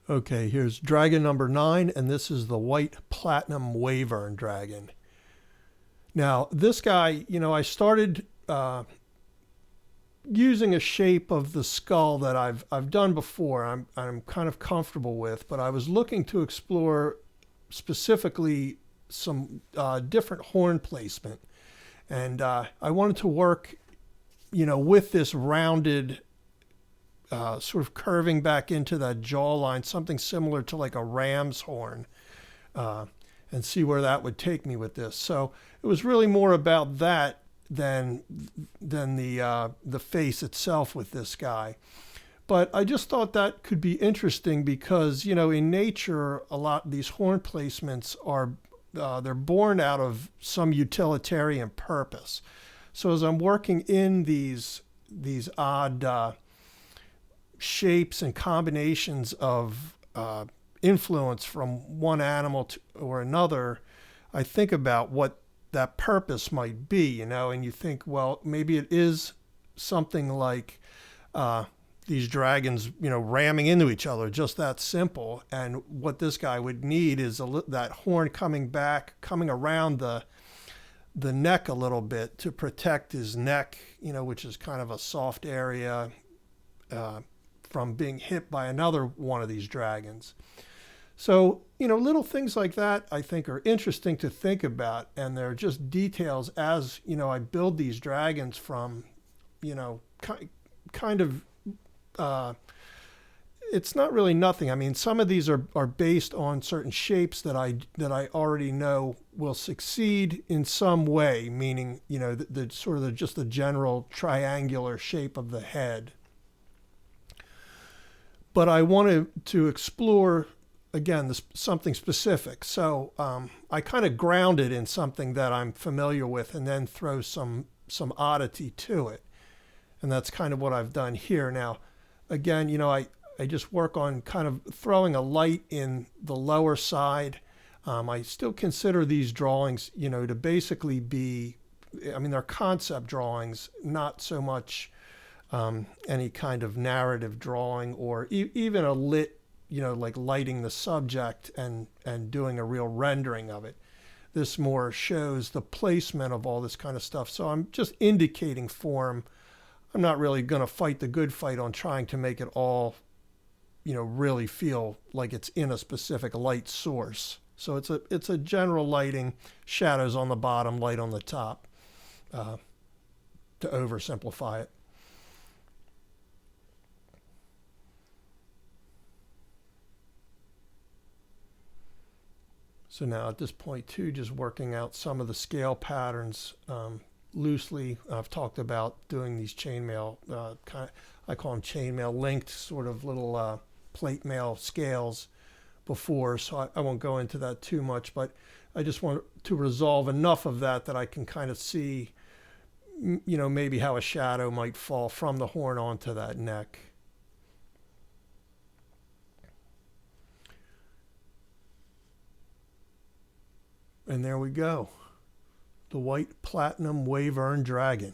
Okay, here's dragon number 9, and this is the white platinum Wyvern dragon. Now, this guy, I started using a shape of the skull that I've done before. I'm kind of comfortable with, but I was looking to explore specifically some different horn placement, and I wanted to work, with this rounded sort of curving back into that jawline, something similar to like a ram's horn, uh, and see where that would take me with this. So it was really more about that than the face itself with this guy. But I just thought that could be interesting because in nature a lot of these horn placements are they're born out of some utilitarian purpose. So as I'm working in these odd shapes and combinations of influence from one animal or another, I think about what that purpose might be, and you think, well, maybe it is something like these dragons, ramming into each other, just that simple. And what this guy would need is that horn coming back, coming around the neck a little bit to protect his neck, which is kind of a soft area from being hit by another one of these dragons. So, little things like that I think are interesting to think about, and they're just details as, I build these dragons from, kind of, it's not really nothing. I mean, some of these are based on certain shapes that I already know will succeed in some way, meaning, the sort of just the general triangular shape of the head. But I wanted to explore, again, something specific. So I kind of ground it in something that I'm familiar with and then throw some oddity to it. And that's kind of what I've done here. Now, again, I just work on kind of throwing a light in the lower side. I still consider these drawings, to basically be, they're concept drawings, not so much any kind of narrative drawing or even a lit, like lighting the subject and doing a real rendering of it. This more shows the placement of all this kind of stuff. So I'm just indicating form. I'm not really going to fight the good fight on trying to make it all, really feel like it's in a specific light source. So it's a general lighting, shadows on the bottom, light on the top, to oversimplify it. So now at this point too, just working out some of the scale patterns loosely. I've talked about doing these chainmail, I call them chainmail linked sort of little plate mail scales before, so I won't go into that too much, but I just want to resolve enough of that I can kind of see, maybe how a shadow might fall from the horn onto that neck. And there we go. The white platinum Wyvern dragon.